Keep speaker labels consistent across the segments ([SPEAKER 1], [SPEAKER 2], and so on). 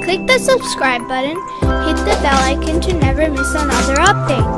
[SPEAKER 1] Click the subscribe button, hit the bell icon to never miss another update.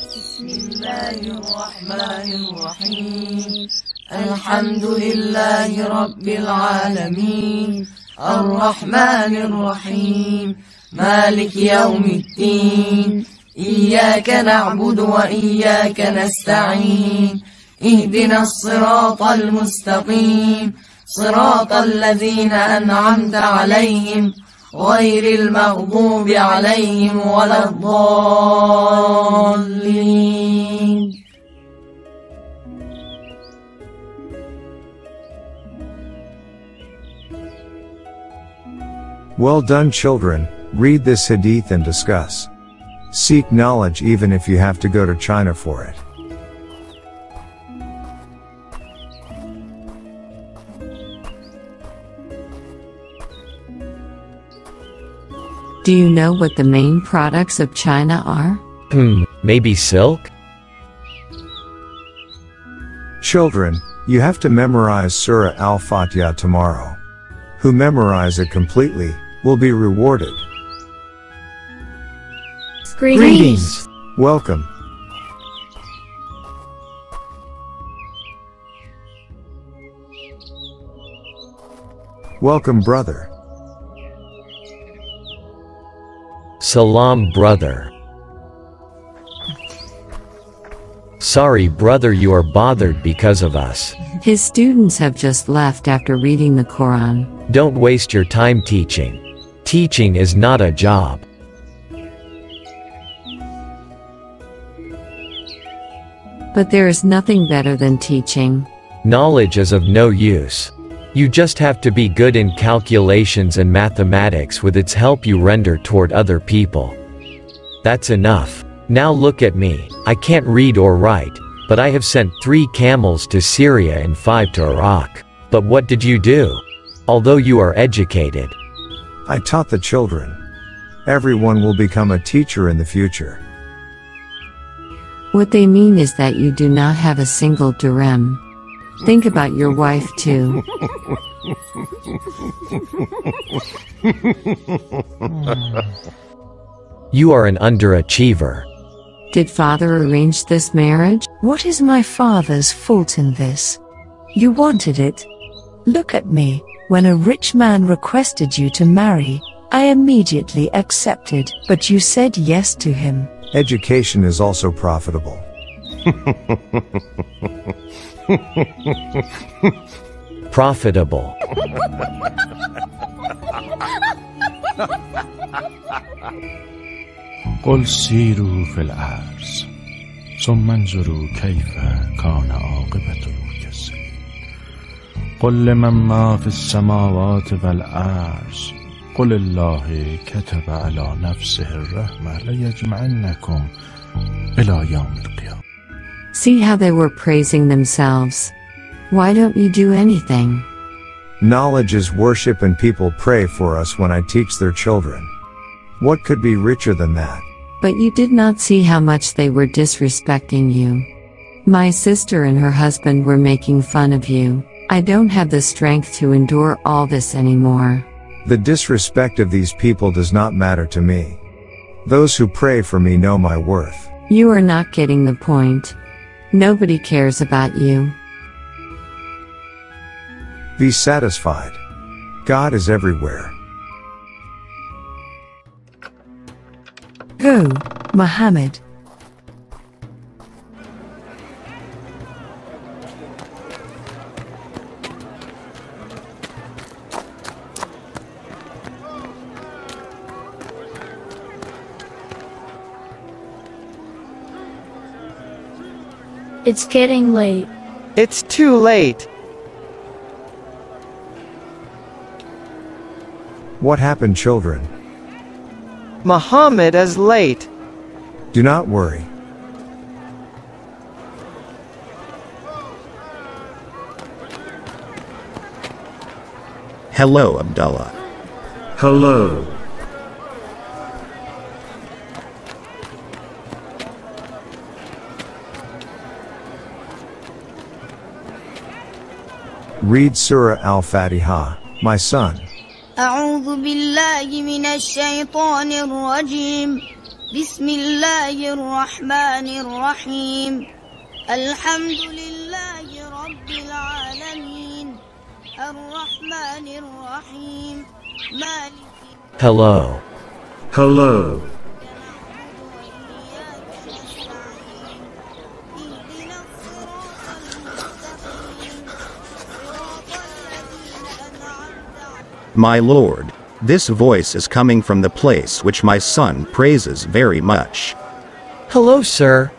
[SPEAKER 2] Bismillahirrahmanirrahim. Alhamdulillahi Rabbil Alameen. Ar-Rahmanir-Rahim. Malik Yawmiddin. Iyyaka na'budu wa iyyaka nasta'in. Ihdina as-siratal mustaqim. Siratal ladzina an'amta alayhim. Ghayril maghdubi alayhim waladdallin.
[SPEAKER 3] Well done, children. Read this hadith and discuss. Seek knowledge even if you have to go to China for it.
[SPEAKER 4] Do you know what the main products of China are?
[SPEAKER 5] Maybe silk?
[SPEAKER 3] Children, you have to memorize Surah Al-Fatiha tomorrow. Who memorize it completely will be rewarded.
[SPEAKER 4] Greetings.
[SPEAKER 3] Welcome. Welcome, brother.
[SPEAKER 5] Salam, brother. Sorry, brother, you are bothered because of us.
[SPEAKER 4] His students have just left after reading the Quran.
[SPEAKER 5] Don't waste your time teaching. Teaching is not a job.
[SPEAKER 4] But there is nothing better than teaching.
[SPEAKER 5] Knowledge is of no use. You just have to be good in calculations and mathematics. With its help you render toward other people. That's enough. Now look at me. I can't read or write, but I have sent 3 camels to Syria and 5 to Iraq. But what did you do? Although you are educated.
[SPEAKER 3] I taught the children. Everyone will become a teacher in the future.
[SPEAKER 4] What they mean is that you do not have a single dirham. Think about your wife too.
[SPEAKER 5] You are an underachiever.
[SPEAKER 4] Did father arrange this marriage?
[SPEAKER 6] What is my father's fault in this? You wanted it. Look at me. When a rich man requested you to marry, I immediately accepted, but you said yes to him.
[SPEAKER 3] Education is also profitable.
[SPEAKER 5] Profitable.
[SPEAKER 7] قل سيروا في الأرض ثم انظروا كيف كان عاقبة المكذبين قل لمن ما في السماوات والأرض قل الله كتب على نفسه الرحمة ليجمعنكم إلى يوم القيامة.
[SPEAKER 4] See how they were praising themselves. Why don't you do anything?
[SPEAKER 3] Knowledge is worship and people pray for us when I teach their children. What could be richer than that?
[SPEAKER 4] But you did not see how much they were disrespecting you. My sister and her husband were making fun of you. I don't have the strength to endure all this anymore.
[SPEAKER 3] The disrespect of these people does not matter to me. Those who pray for me know my worth.
[SPEAKER 4] You are not getting the point. Nobody cares about you.
[SPEAKER 3] Be satisfied. God is everywhere.
[SPEAKER 6] Go, Muhammad.
[SPEAKER 1] It's getting late.
[SPEAKER 8] It's too late.
[SPEAKER 3] What happened, children?
[SPEAKER 8] Muhammad is late.
[SPEAKER 3] Do not worry.
[SPEAKER 9] Hello, Abdullah.
[SPEAKER 10] Hello.
[SPEAKER 3] Read Surah Al-Fatiha. my son.
[SPEAKER 9] أعوذ بالله من الشيطان الرجيم بسم الله الرحمن الرحيم الحمد لله رب العالمين الرحمن الرحيم مالك.
[SPEAKER 5] Hello.
[SPEAKER 10] Hello.
[SPEAKER 11] My Lord, this voice is coming from the place which my son praises very much.
[SPEAKER 5] Hello, sir.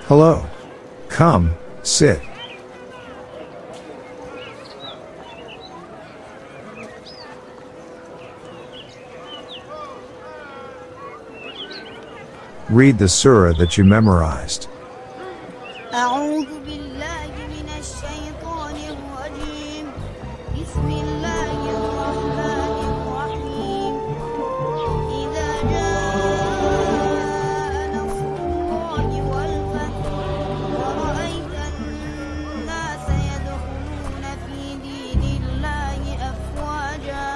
[SPEAKER 3] Hello. Come, sit. Read the surah that you memorized.
[SPEAKER 9] أعوذ بالله من الشيطان الرجيم بسم الله الرحمن الرحيم إذا جاء نصر الله والفتح ورأيت الناس يدخلون في دين الله أفواجا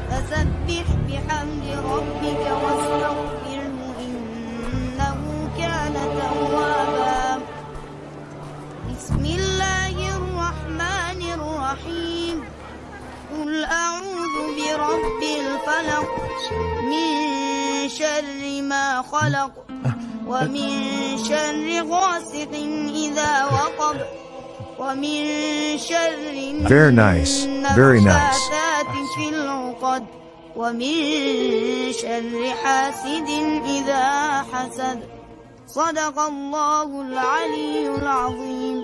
[SPEAKER 9] فسبح بحمد ربك واستغفره إنه كان توابا بسم الله الرحمن الرحيم قل أعوذ برب الفلق من شر ما خلق ومن شر غاسق إذا وقب ومن شر
[SPEAKER 3] Very nice, very nice.
[SPEAKER 9] النفاثات في العقد ومن شر حاسد إذا حسد صدق الله العلي العظيم.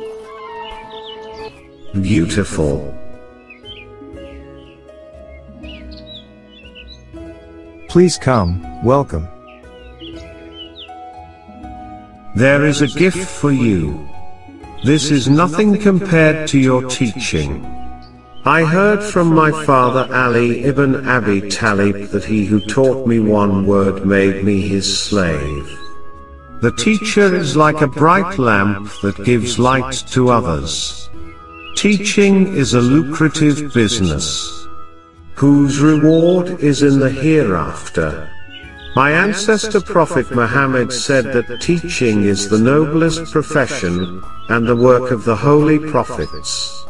[SPEAKER 10] Beautiful.
[SPEAKER 3] Please come, welcome.
[SPEAKER 10] There is a gift for you. This is nothing compared to your teaching. I heard from my father Ali ibn Abi Talib that he who taught me one word made me his slave. The teacher is like a bright lamp that gives light to others. Teaching is a lucrative business, whose reward is in the hereafter. My ancestor Prophet Muhammad said that teaching is the noblest profession, and the work of the holy prophets.